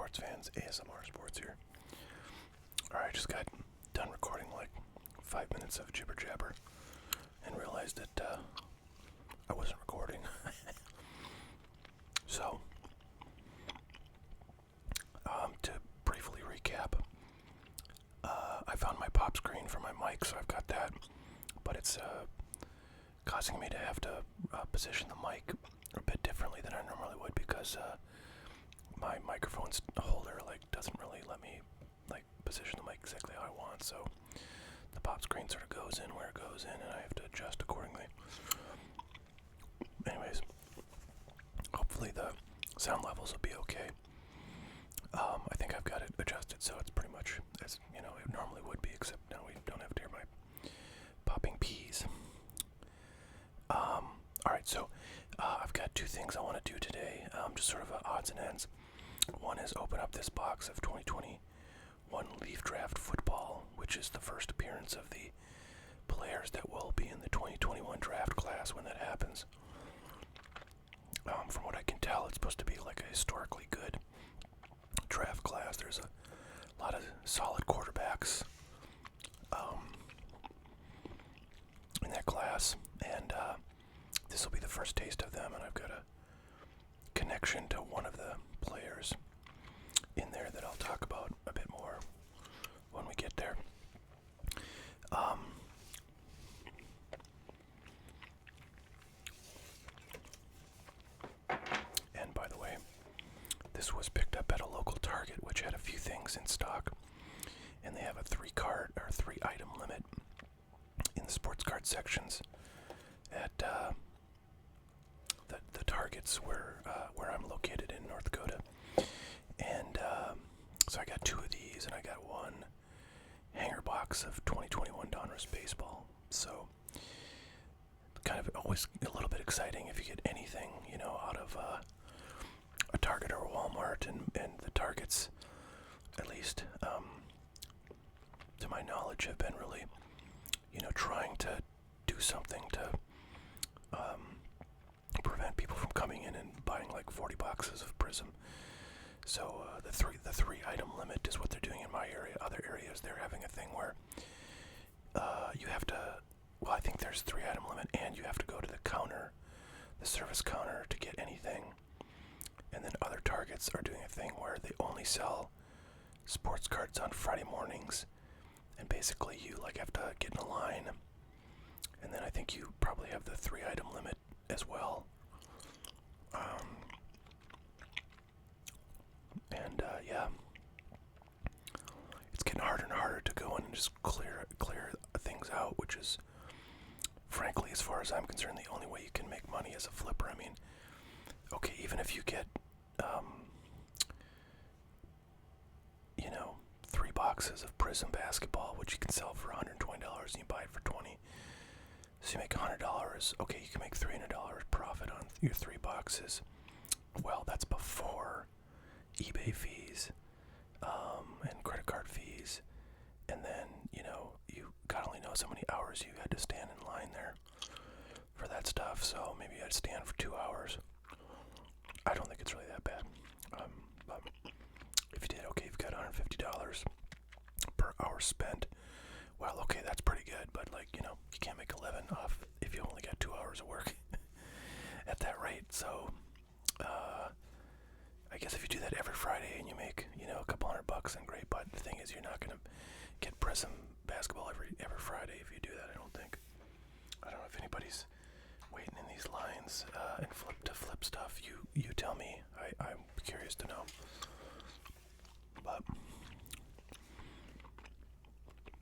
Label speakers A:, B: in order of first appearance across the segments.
A: sports fans, ASMR Sports here. Alright, I just got done recording like 5 minutes of jibber jabber and realized that I wasn't recording. So, to briefly recap, I found my pop screen for my mic, so I've got that, but it's causing me to have to position the mic a bit differently than I normally would because my microphone holder doesn't really let me position the mic exactly how I want, so the pop screen sort of goes in where it goes in and I have to adjust accordingly. Anyways, hopefully the sound levels will be okay. I think I've got it adjusted so it's pretty much as it normally would be, except now we don't have to hear my popping peas. Alright, so I've got two things I want to do today, just sort of odds and ends. One is open up this box of 2021 Leaf Draft Football, which is the first appearance of the players that will be in the 2021 draft class when that happens. From what I can tell, it's supposed to be like a historically good draft class. There's a lot of solid quarterbacks in that class, and this will be the first taste of them, and I've got a connection to one of the players in there that I'll talk about a bit more when we get there. And by the way, this was picked up at a local Target, which had a few things in stock, and they have a 3-item limit in the sports card sections at the Targets where I'm located in North Dakota. And so I got two of these, and I got one hanger box of 2021 Donruss Baseball. So kind of always a little bit exciting if you get anything, out of a Target or a Walmart, and the Targets, at least to my knowledge, have been really, trying to do something to prevent people from coming in and buying like 40 boxes of Prism. So the three-item limit is what they're doing in my area. Other areas, they're having a thing where you have to, I think there's 3-item limit, and you have to go to the counter, the service counter, to get anything. And then other Targets are doing a thing where they only sell sports cards on Friday mornings, and basically you have to get in a line. And then I think you probably have the 3-item limit as well. Yeah, it's getting harder and harder to go in and just clear things out, which is, frankly, as far as I'm concerned, the only way you can make money as a flipper. I mean, okay, even if you get 3 boxes of Prism basketball, which you can sell for $120 and you buy it for $20, so you make $100. Okay, you can make $300 profit on your 3 boxes. Well, that's before eBay fees and credit card fees, and then you God only knows how many hours you had to stand in line there for that stuff. So maybe you had to stand for 2 hours. I don't think it's really that bad. But if you did, okay, you've got $150 per hour spent. Well, okay, that's pretty good, but you can't make a living off if you only got 2 hours of work at that rate. So I guess if you do that every Friday and you make a couple $100, then great. But the thing is, you're not gonna get Prism basketball every Friday if you do that. I don't think. I don't know if anybody's waiting in these lines and flip stuff. You tell me. I'm curious to know. But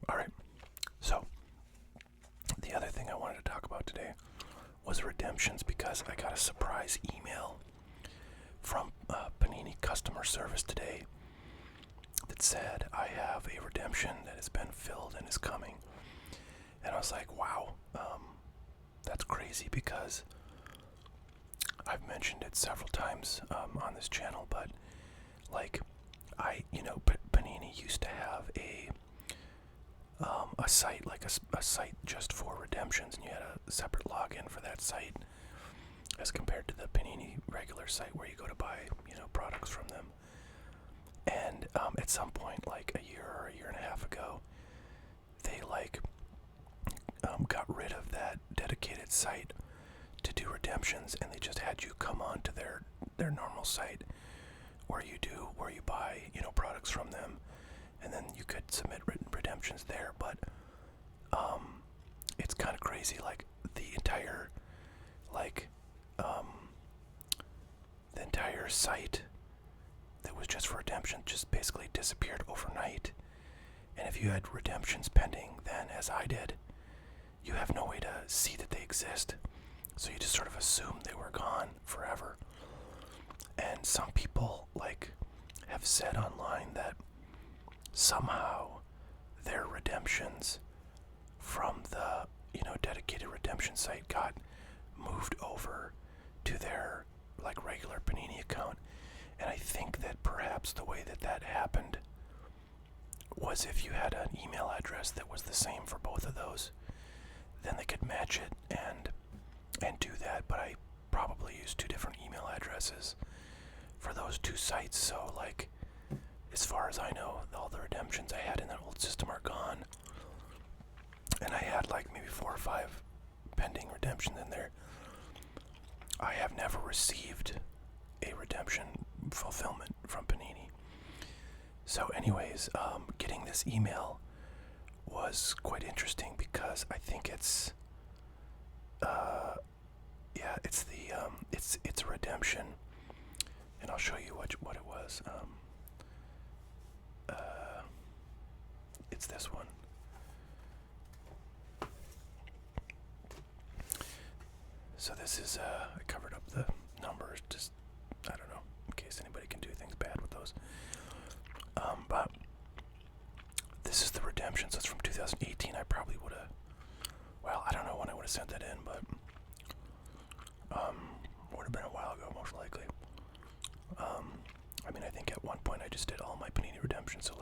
A: all right. So the other thing I wanted to talk about today was redemptions, because I got a surprise email from Panini customer service today that said I have a redemption that has been filled and is coming. And I was like, wow, that's crazy, because I've mentioned it several times on this channel, but Panini used to have a site, a site just for redemptions, and you had a separate login for that site as compared to the Panini regular site where you go to buy, products from them. at some point, like a year or a year and a half ago, they got rid of that dedicated site to do redemptions, and they just had you come on to their normal site where you buy products from them, and then you could submit redemptions there. But it's kind of crazy, like the entire site that was just for redemption just basically disappeared overnight. And if you had redemptions pending then, as I did, you have no way to see that they exist. So you just sort of assume they were gone forever. And some people have said online that somehow their redemptions from the dedicated redemption site got moved over to their regular Panini account. And I think that perhaps the way that happened was if you had an email address that was the same for both of those, then they could match it and do that. But I probably used two different email addresses for those two sites, so as far as I know, all the redemptions I had in that old system are gone. And I had maybe 4 or 5 pending redemptions in there. I have never received a redemption fulfillment from Panini. So anyways, getting this email was quite interesting because I think it's it's a redemption, and I'll show you what it was. It's this one. So this is I covered up the numbers, just I don't know, in case anybody can do things bad with those. But this is the redemption. So it's from 2018. I probably would have. Well, I don't know when I would have sent that in, but would have been a while ago, most likely. I mean, I think at one point I just did all my Panini redemptions. So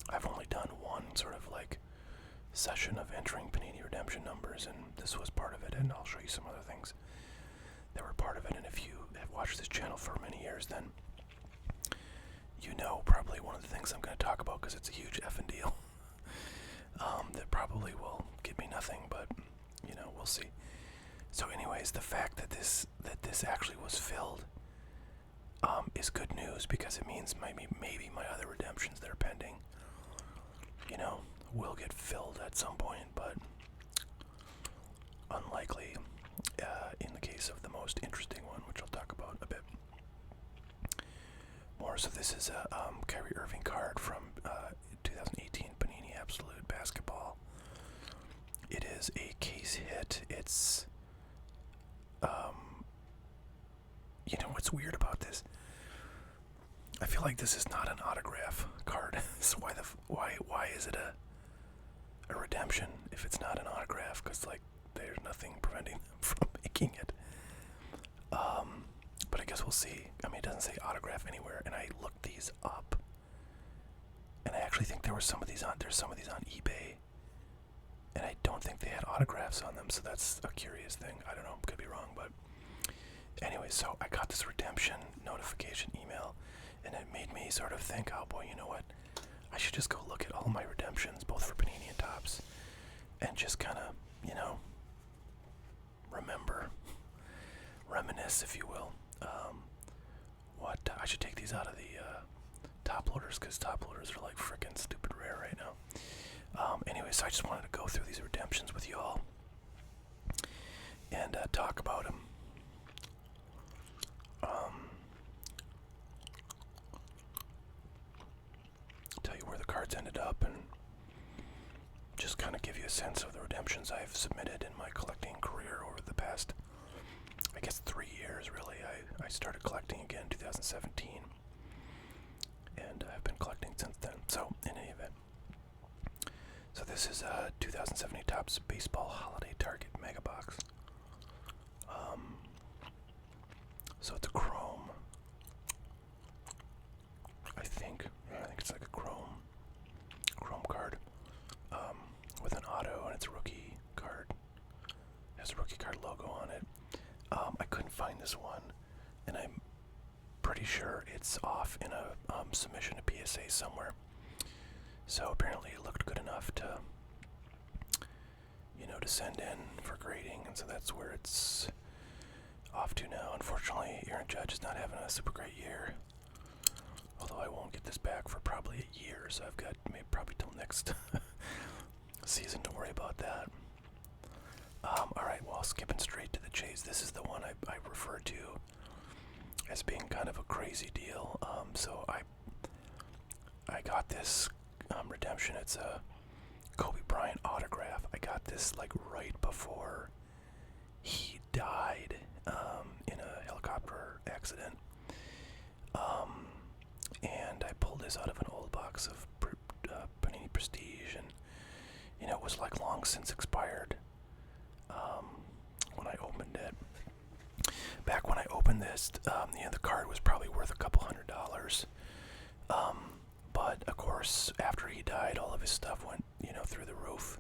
A: I've only done one sort of session of entering Panini redemption numbers, and this was part of it. And I'll show you some other things that were part of it. And if you have watched this channel for many years, then you know probably one of the things I'm going to talk about, because it's a huge effing deal. That probably will get me nothing, but we'll see. So anyways, the fact that this actually was filled is good news, because it means maybe my other redemptions that are pending will get filled at some point, but unlikely in the case of the most interesting one, which I'll talk about a bit more. So this is a Kyrie Irving card from 2018 Panini Absolute Basketball. It is a case hit. It's what's weird about this? I feel like this is not an autograph card. So why is it a redemption if it's not an autograph? Because there's nothing preventing them from making it. But I guess we'll see. I mean, it doesn't say autograph anywhere, and I looked these up, and I actually think there's some of these on eBay, and I don't think they had autographs on them. So that's a curious thing. I don't know, could be wrong, but anyway. So I got this redemption notification email, and it made me sort of think, oh boy, you know what? I should just go look at all my redemptions, both for Panini and Topps, and just kind of, reminisce, if you will. I should take these out of the top loaders, because top loaders are freaking stupid rare right now. Anyway, so I just wanted to go through these redemptions with you all and talk about them. Tell you where the cards ended up, and just kind of give you a sense of the redemptions I've submitted in my collecting career over the past, I guess, 3 years, really. I started collecting again in 2017, and I've been collecting since then. So, in any event, so this is a 2017 Topps Baseball Holiday Target Mega Box. So it's a chrome. I think it's like a chrome card with an auto, and it's a rookie card. It has a rookie card logo on it. I couldn't find this one, and I'm pretty pretty sure it's off in a submission to PSA somewhere. So apparently it looked good enough to, to send in for grading, and so that's where it's off to now. Unfortunately, Aaron Judge is not having a super great year. Although I won't get this back for probably a year, so I've got maybe probably till next season to worry about that. Alright, well, skipping straight to the chase. This is the one I refer to as being kind of a crazy deal. So I got this redemption. It's a Kobe Bryant autograph. I got this like right before he died in a helicopter accident. And I pulled this out of an old box of Panini Prestige, and it was like long since expired when I opened it. Back when I opened this, the card was probably worth a couple $100. But of course, after he died, all of his stuff went, through the roof.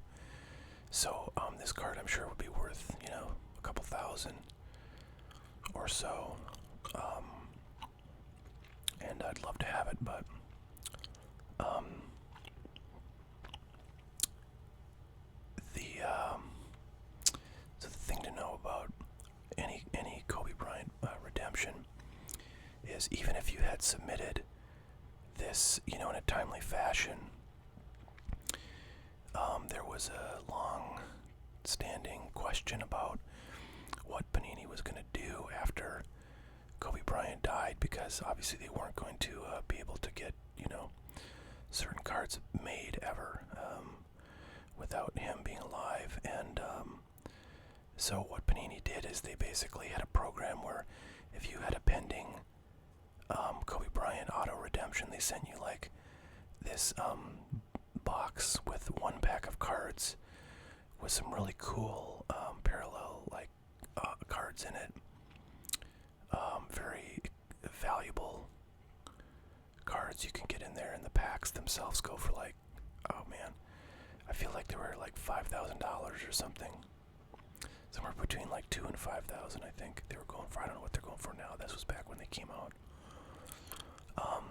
A: So this card, I'm sure, would be worth, a couple thousand or so. And I'd love to have it, but so the thing to know about any Kobe Bryant redemption is, even if you had submitted this, in a timely fashion, there was a long-standing question about what Panini was going to do after Kobe Bryant died, because obviously they weren't going to be able to get, certain cards made ever without him being alive. And so what Panini did is they basically had a program where if you had a pending Kobe Bryant auto redemption, they sent you like this box with one pack of cards with some really cool parallel cards in it. Very valuable cards you can get in there, and the packs themselves go for like, oh man, I feel like they were like $5,000 or something. Somewhere between like $2,000 and $5,000, I think they were going for. I don't know what they're going for now. This was back when they came out.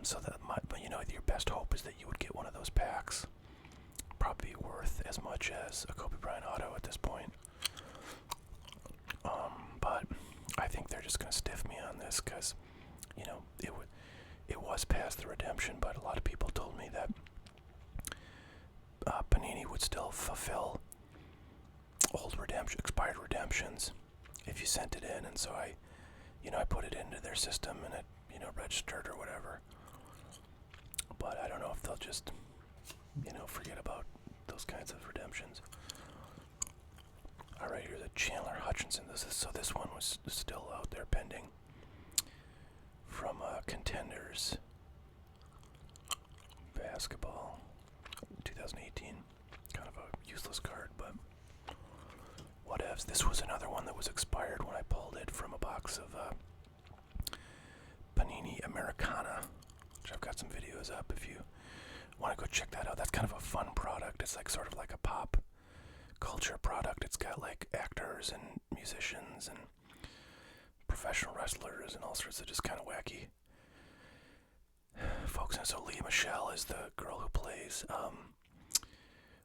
A: So but your best hope is that you would get one of those packs. Probably worth as much as a Kobe Bryant auto at this point. But I think they're just going to stiff me on this, because, it was past the redemption, but a lot of people told me that Panini would still fulfill old expired redemptions if you sent it in, and so I put it into their system, and it, registered or whatever. But I don't know if they'll just, forget about those kinds of redemptions. Alright, here's a Chandler Hutchinson. This one was still out there pending from Contenders Basketball 2018. Kind of a useless card, but whatevs. This was another one that was expired when I pulled it from a box of Panini Americana, which I've got some videos up if you want to go check that out. That's kind of a fun product. It's like sort of like a pop culture product. It's got like actors and musicians and professional wrestlers and all sorts of just kind of wacky folks. And so Leah Michele is the girl who plays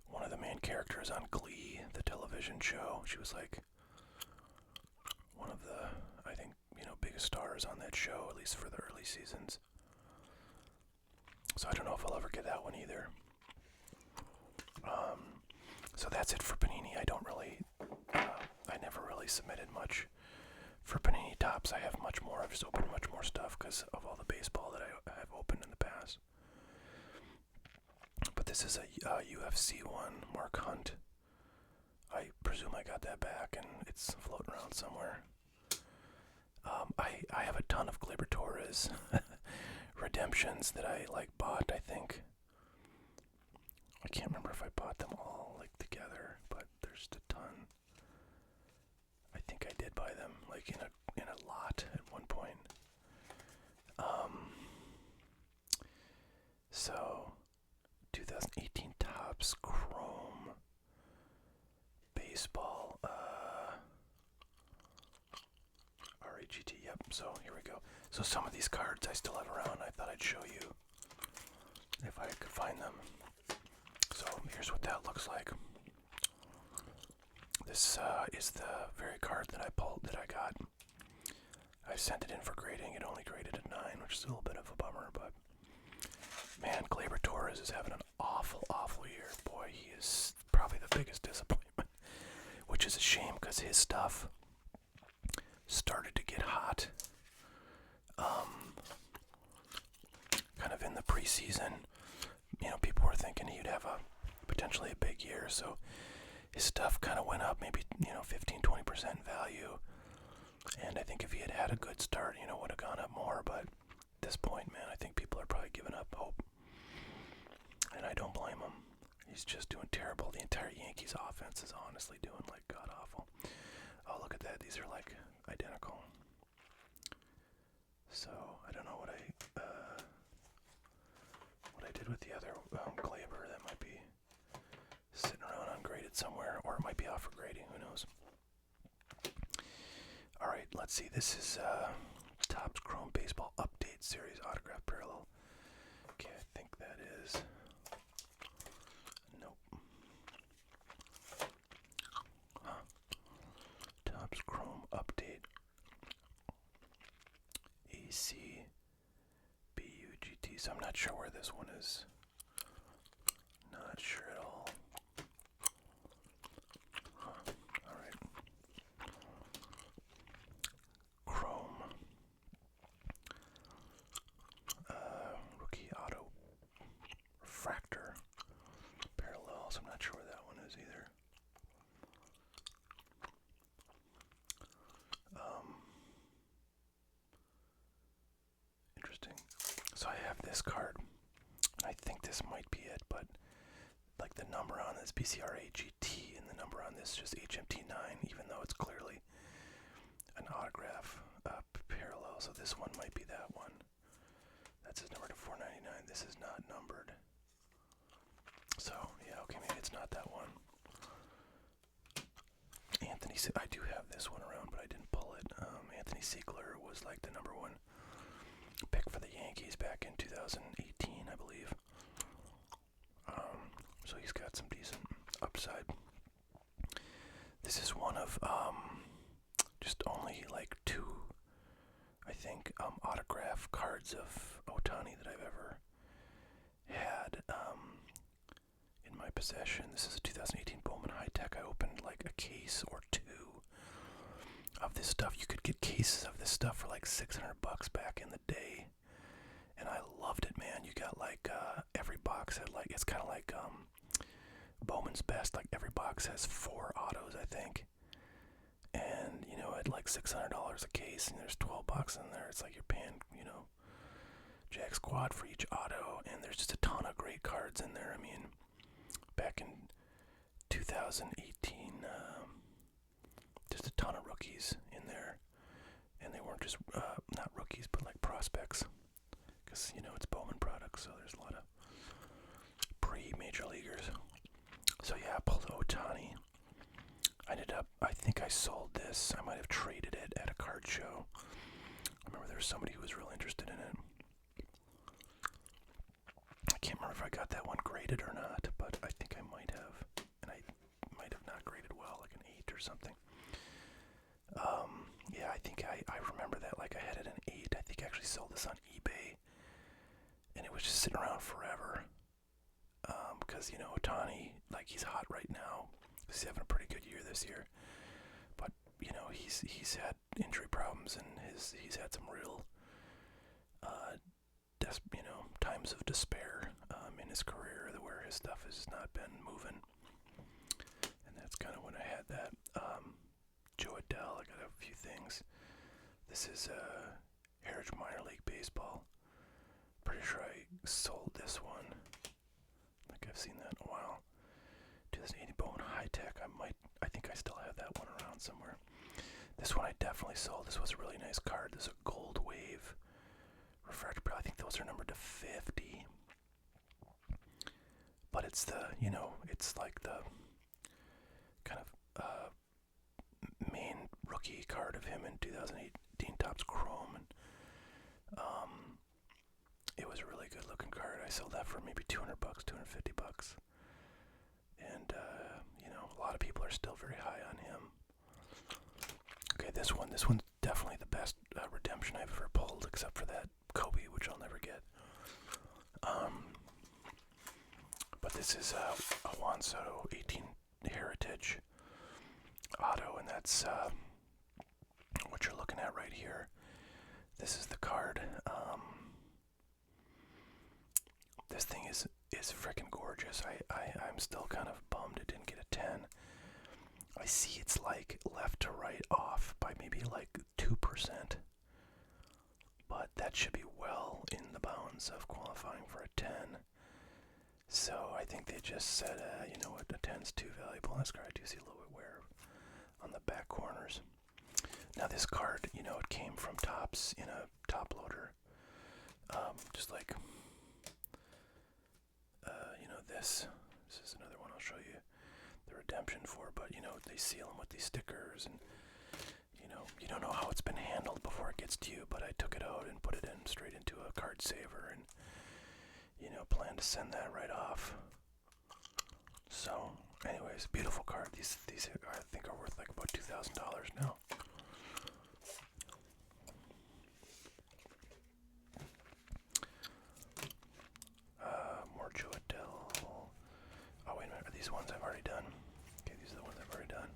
A: one of the main characters on Glee, the television show. She was like one of the, I think, biggest stars on that show, at least for the early seasons. So I don't know if I'll ever get that one either. So that's it for Panini. I never really submitted much for Panini Tops. I have much more. I've just opened much more stuff because of all the baseball that I have opened in the past. But this is a UFC one, Mark Hunt. I presume I got that back and it's floating around somewhere. I have a ton of Gleyber Torres redemptions that I bought, I think. I can't remember if I bought them all together, but there's a ton. I think I did buy them in a lot at one point. So 2018 Topps Chrome Baseball RAGT. Yep. So here we go. So some of these cards I still have around. I thought I'd show you if I could find them. So here's what that looks like. This is the very card that I got. I sent it in for grading. It only graded a 9, which is a little bit of a bummer, but man, Gleyber Torres is having an awful year. Boy, he is probably the biggest disappointment, which is a shame because his stuff started to get hot kind of in the preseason. You know, people were thinking he'd have potentially a big year, so his stuff kind of went up maybe, 15-20% value. And I think if he had had a good start, would have gone up more. But at this point, man, I think people are probably giving up hope. And I don't blame him. He's just doing terrible. The entire Yankees offense is honestly doing like god awful. Oh, look at that. These are like identical. So I don't know what I did with the other Gleyber. That might be sitting around ungraded somewhere, or it might be off for grading. Who knows? All right, let's see. This is Topps Chrome Baseball Update Series Autograph Parallel. Okay, I think that is. Nope. Huh. Topps Chrome Update ACBUGT. So I'm not sure where this one is. Not sure at all. Huh. All right. Chrome. Rookie Auto Refractor Parallel. So I'm not sure where that one is either. Interesting. So I have this card. I think this might be it, but like the number on this BCRAGT and the number on this just HMT9, even though it's clearly an autograph parallel. So this one might be that one. That's his number to 499. This is not numbered. So yeah, okay, maybe it's not that one. Anthony, I do have this one around, but I didn't pull it. Anthony Siegler was like the number 1 pick for the Yankees back in 2018, I believe. So he's got some decent upside. This is one of just only like 2, I think, autograph cards of Ohtani that I've ever had in my possession. This is a 2018 Bowman High Tech. I opened like a case or 2 of this stuff. You could get cases of this stuff for like $600 back in the day, and I loved it, man. You got like every box had like, it's kind of like Bowman's Best. Like every box has 4 autos, I think, and at like $600 a case, and there's 12 boxes in there. It's like you're paying, Jack Squad for each auto, and there's just a ton of great cards in there. I mean, back in 2018, just a ton of rookies in there, and they weren't just not rookies, but like prospects, because it's Bowman products, so there's a lot of pre-major leaguers. So yeah, I pulled Ohtani. I think I sold this. I might have traded it at a card show. I remember there was somebody who was real interested in it. I can't remember if I got that one graded or not, but I think I might have, and I might have not graded well, like an 8 or something. Yeah, I think I remember that, like I had it an 8. I think I actually sold this on eBay, and it was just sitting around forever. Because Ohtani, like, he's hot right now. He's having a pretty good year this year, but he's had injury problems, and he's had some real times of despair in his career where his stuff has not been moving, and that's kind of when I had that. Joe Adele, I got a few things. This is Heritage Minor League Baseball. Pretty sure I sold this one. I think I've seen that in a while. 2080 Bowman High Tech. I think I still have that one around somewhere. This one I definitely sold. This was a really nice card. This is a Gold Wave refractor. I think those are numbered to 50. But it's it's like the kind of main rookie card of him in 2018 Topps Chrome. And It was a really good looking card. I sold that for maybe $200, $250. And, a lot of people are still very high on him. Okay, this one's definitely the best redemption I've ever pulled, except for that Kobe, which I'll never get. But this is a Juan Soto 18 Heritage auto, and that's what you're looking at right here. This is the card. This thing is freaking gorgeous. I'm still kind of bummed it didn't get a 10. I see it's like left to right off by maybe like 2%. But that should be well in the bounds of qualifying for a 10. So I think they just said, you know what, a 10's too valuable. In this card, I do see a little bit wear on the back corners. Now this card, it came from Topps in a top loader. Just like, this. This is another one I'll show you the redemption for, but, they seal them with these stickers, and, you don't know how it's been handled before it gets to you, but I took it out and put it in straight into a card saver, and, plan to send that right off. So, anyways, beautiful card. These I think are worth like about $2,000 now. More Joadell. Oh, wait a minute. Are these ones I've already done? Okay, these are the ones I've already done.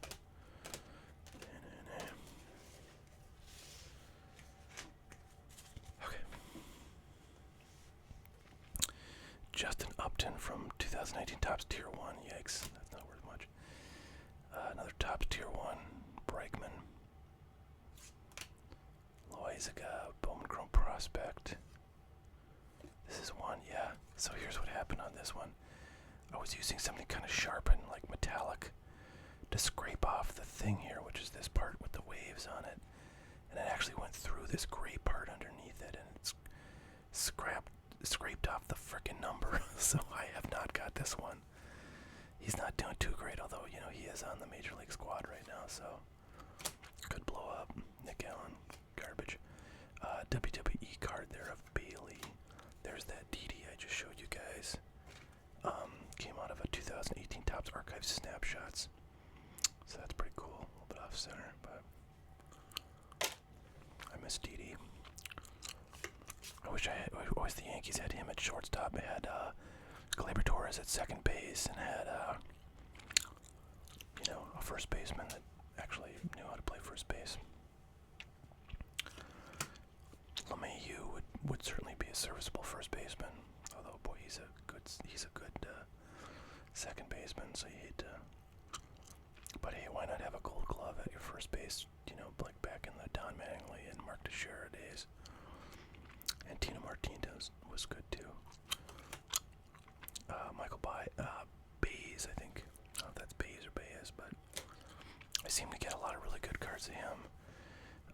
A: Okay. Justin Upton from 2019 Topps Tier 1. Yikes, that's not worth much. Another Topps Tier 1. Bregman. Loizaga, Bowman Chrome Prospect. This is one, yeah. So here's what happened on this one. I was using something kind of sharp and like metallic to scrape off the thing here, which is this part with the waves on it. And it actually went through this gray part underneath it, and it's scraped off the frickin' number. So I have not got this one. He's not doing too great, although, he is on the Major League squad right now, so could blow up. Nick Allen, garbage. WWE card there of Bailey. There's that DD I just showed you guys. Came out of a 2018 Topps Archives Snapshots. So that's pretty cool. A little bit off center, but I miss DD. I wish the Yankees had him at shortstop. They had Gleyber Torres at second base, and had a first baseman that actually knew how to play first base. LeMahieu would certainly be a serviceable first baseman, although boy, he's a good second baseman. So you hate to, but hey, why not have a Gold Glove at your first base? Like back in the Don Mattingly and Mark Teixeira days. And Tina Martinez was good too. Michael Baez, I think. I don't know if that's Baez or Baez, but I seem to get a lot of really good cards of him.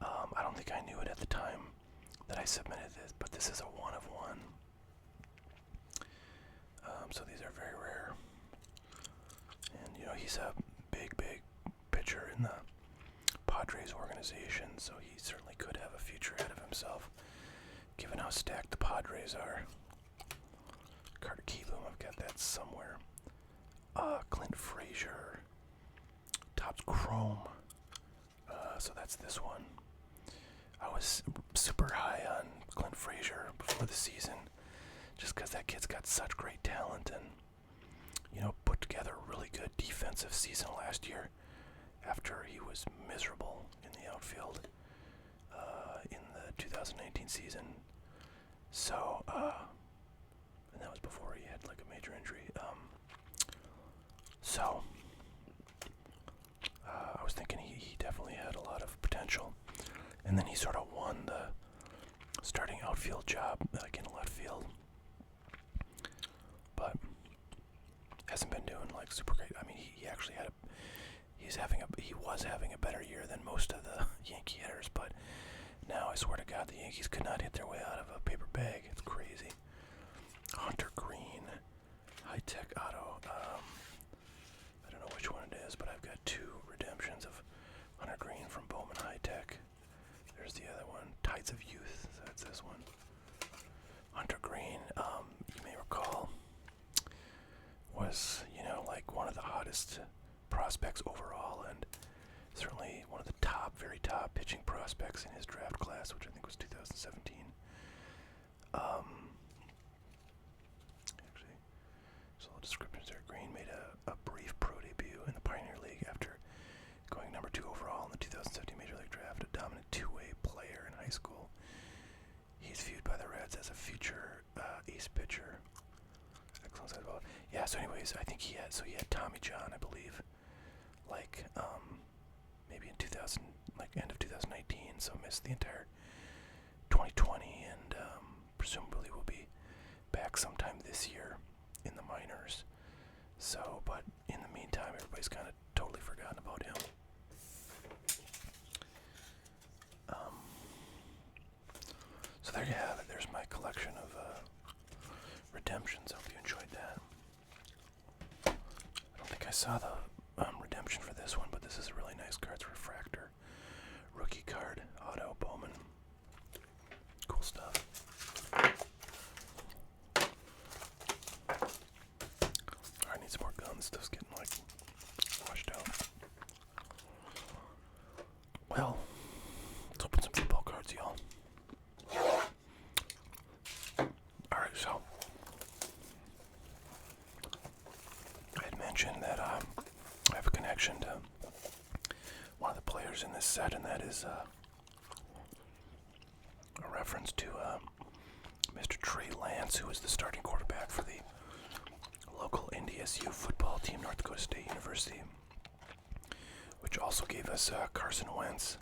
A: I don't think I knew it at the time that I submitted this, but this is a 1 of 1. So these are very rare. And, he's a big pitcher in the Padres organization, so he certainly could have a future ahead of himself, given how stacked the Padres are. Carter Kieboom, I've got that somewhere. Clint Frazier. Topps Chrome. So that's this one. I was super high on Clint Frazier before the season, just because that kid's got such great talent and, put together a really good defensive season last year after he was miserable in the outfield in the 2019 season. So, and that was before he had like a major injury. I was thinking he definitely had a lot of potential. And then he sort of won the starting outfield job, like in left field. But hasn't been doing like super great. I mean, he actually he was having a better year than most of the Yankee hitters, but now I swear to God, the Yankees could not hit their way out of a paper bag. It's crazy. Hunter Green, high-tech auto. I don't know which one it is, but I've got 2 redemptions of Hunter Green from Bowman High Tech. There's the other one, Tides of Youth. So that's this one. Hunter Green, you may recall, was, like one of the hottest prospects overall, and certainly one of the very top pitching prospects in his draft class, which I think was 2017. Actually, so the descriptions there. Green made a brief pro debut in the Pioneer League after going number 2 overall in the 2017 Major League Draft, a dominant two-way player in high school. He's viewed by the Reds as a future ace pitcher. Excellent side ball. Yeah, so anyways, I think he had Tommy John, I believe, like, maybe in end of 2019, so missed the entire 2020, and presumably will be back sometime this year in the minors. So, but in the meantime, everybody's kind of totally forgotten about him. So there you have it. There's my collection of redemptions. I hope you enjoyed that. I don't think I saw the redemption for this one, but this is a really nice card. It's Refractor. Rookie card. Auto Bowman. Cool stuff. I need some more gum. This stuff's getting, like, washed out. Well, let's open some football cards, y'all. Alright, so I had mentioned that I have a connection to one of the players in this set, and that is a reference to Mr. Trey Lance, who is the starting quarterback for the local NDSU football team, North Dakota State University, which also gave us Carson Wentz.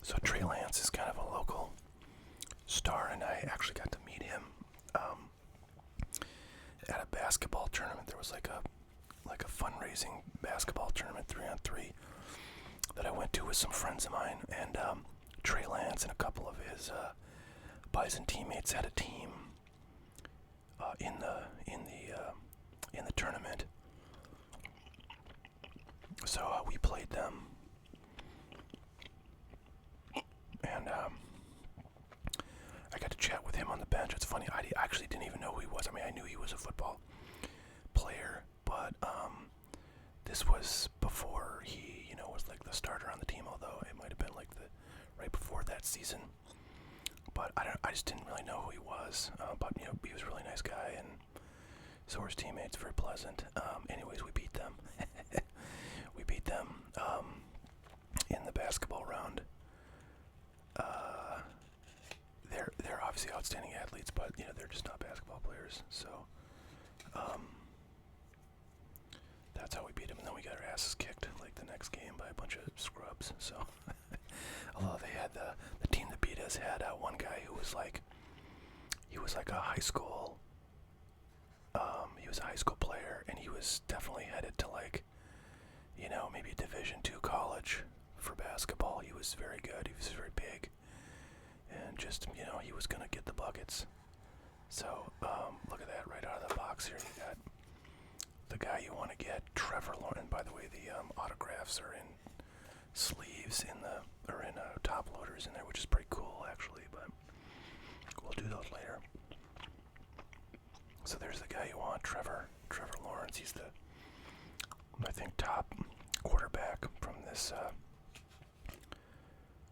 A: So Trey Lance is kind of a local star, and I actually got to meet him at a basketball tournament. There was like a fundraising basketball tournament, 3-on-3, that I went to with some friends of mine, and Trey Lance and a couple of his Bison teammates had a team in the tournament. So we played them, and I got to chat with him on the bench. It's funny, I actually didn't even know who he was. I mean, I knew he was a football player, but this was before he, was like the starter on the team, although it might have been like right before that season. But I just didn't really know who he was. But he was a really nice guy, and so were his teammates, very pleasant. Anyways, we beat them. We beat them in the basketball round. They're obviously outstanding athletes, but they're just not basketball players. So that's how we beat them. And then we got our asses kicked like the next game by a bunch of scrubs. So although they had the team that beat us had one guy who was like a high school. He was a high school player, and he was definitely headed to maybe a Division II college for basketball. He was very good. He was very big, and just he was gonna get the buckets. So look at that right out of the box here. You got the guy you want to get, Trevor Lawrence. By the way, the autographs are in sleeves in top loaders in there, which is pretty cool actually. But we'll do those later. So there's the guy you want, Trevor Lawrence. He's the, I think, top quarterback from this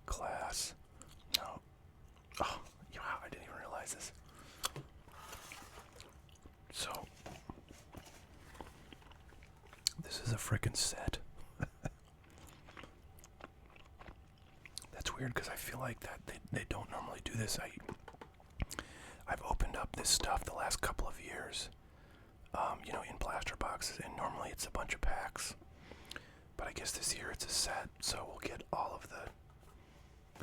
A: class. No. Oh, wow, I didn't even realize this. So, this is a frickin' set. That's weird, because I feel like that they don't normally do this. I've opened up this stuff the last couple of years, in blaster boxes, and normally it's a bunch of packs. But I guess this year it's a set, so we'll get all of the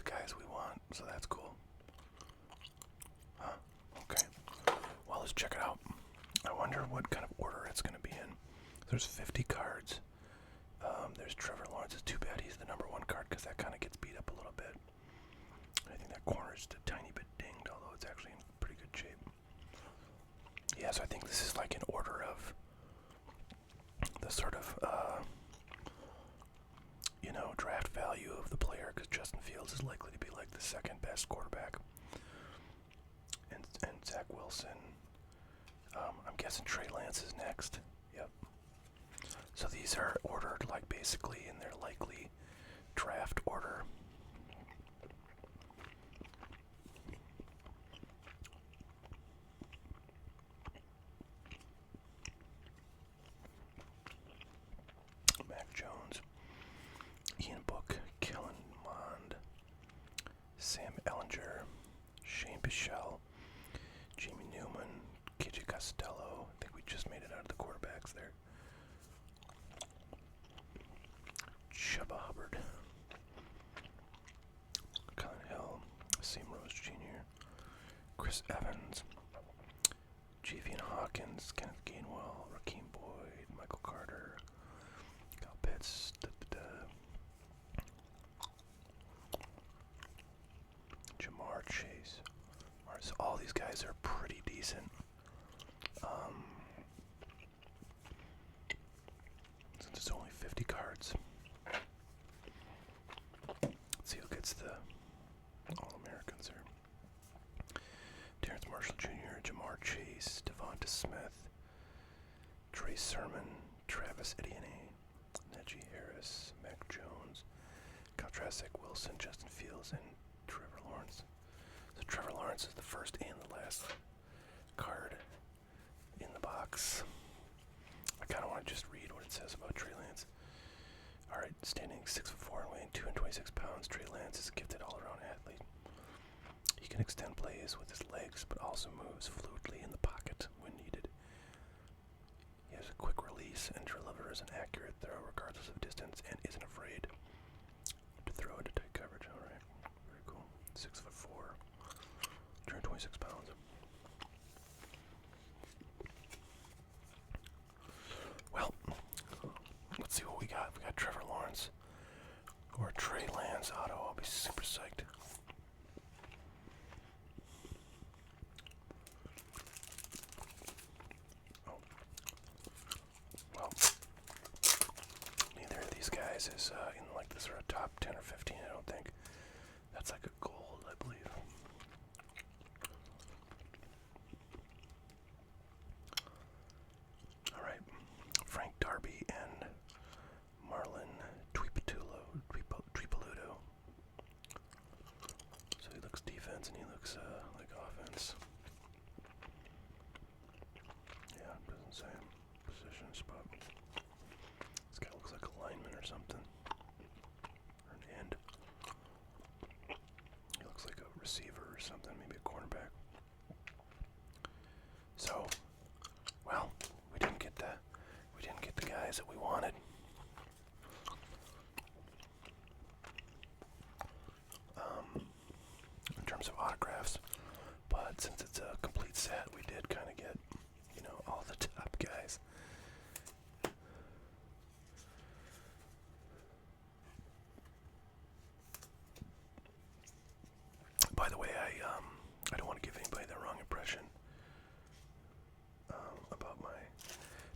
A: guys we want, so that's cool. Huh, okay. Well, let's check it out. I wonder what kind of order it's going to be in. There's 50 cards. There's Trevor Lawrence. It's too bad he's the number 1 card, because that kind of gets beat up a little bit. I think that corner is a tiny bit dinged, although it's actually in pretty good shape. Yeah, so I think this is like in order of the sort of, draft value of the player, because Justin Fields is likely to be like the second best quarterback. And Zach Wilson. I'm guessing Trey Lance is next. Yep. So these are ordered like basically in their likely draft order. Mac Jones, Ian Book, Kellen Mond, Sam Ellinger, Shane Bichelle, Jamie Newman, KJ Costello. I think we just made it out of the quarterbacks there. Chuba Hubbard, Colin Hill, Sam Rose Jr., Chris Evans, Javian Hawkins, Kenneth Gainwell, Rakeem Boyd, Michael Carter, Kyle Pitts, Jamar Chase. So all these guys are pretty decent. Since it's only 50 cards. Let's see who gets the All-Americans here. Terrence Marshall Jr., Jamar Chase, Devonta Smith, Trey Sermon, Travis Etienne, Najee Harris, Mac Jones, Kyle Trask, Wilson, Justin Fields, and Trevor Lawrence. So Trevor Lawrence is the first and the last card in the box. I kind of want to just read what it says about Trey Lance. Alright, standing 6'4" and weighing 226 pounds, Trey Lance is a gifted all-around athlete. He can extend plays with his legs, but also moves fluidly in the pocket when needed. He has a quick release and delivers an accurate throw regardless of distance and isn't afraid to throw into tight coverage. Alright, very cool. 6'4", 226 pounds. Well, let's see what we got. We got Trevor Lawrence or Trey Lance auto. I'll be super psyched. Oh. Well, neither of these guys is in like the sort of top 10 or 15, I don't think. That's like a gold, I believe. Alright, Frank Darby and Marlon Tuipulotu. So he looks defense and he looks like offense. Yeah, doesn't say position spot. This guy looks like a lineman or something. Or an end. He looks like a receiver or something, maybe a cornerback. So, well, we didn't get the guys that we wanted. In terms of autographs, but since it's a complete set, we did kind of get, all the top guys. By the way, I don't want to give anybody the wrong impression about my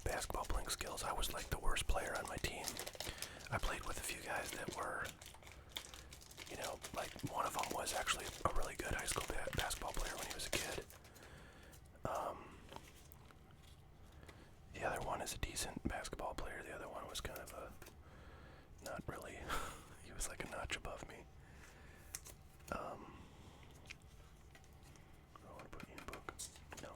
A: basketball playing skills. I was like the worst player on my team. I played with a few guys that were, like one of them was actually a really good high school basketball player when he was a kid. The other one is a decent basketball player. The other one was kind of not really. He was like a notch above me. I want to put Ian Book. No.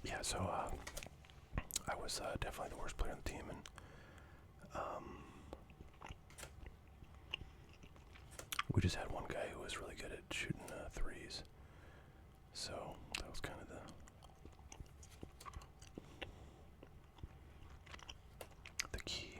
A: Yeah, so I was definitely the worst player on the team, and we just had one guy who was really good at shooting threes, so that was kind of the key.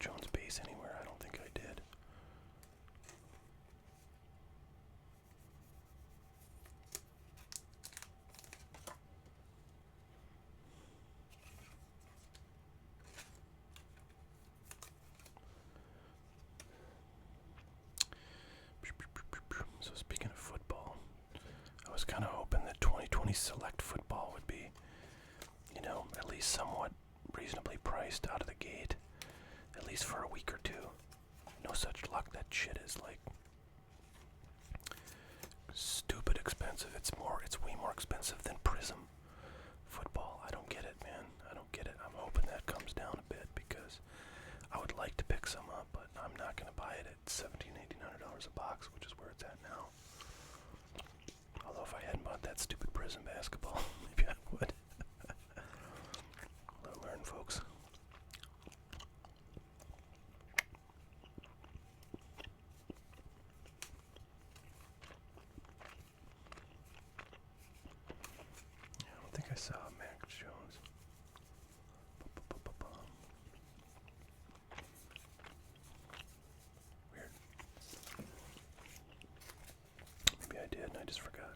A: Jones base anywhere? I don't think I did. So speaking of football, I was kind of hoping that 2020 Select Football would be, you know, at least somewhat reasonably priced out of the gate, at least for a week or two. No such luck. That shit is like stupid expensive. It's way more expensive than Prism Football. I don't get it, man. I don't get it. I'm hoping that comes down a bit because I would like to pick some up, but I'm not going to buy it at $1,700-$1,800 a box, which is where it's at now. Although if I hadn't bought that stupid Prism basketball, maybe I would. Learn, folks. Yeah, I don't think I saw Mac Jones. Weird. Maybe I did and I just forgot.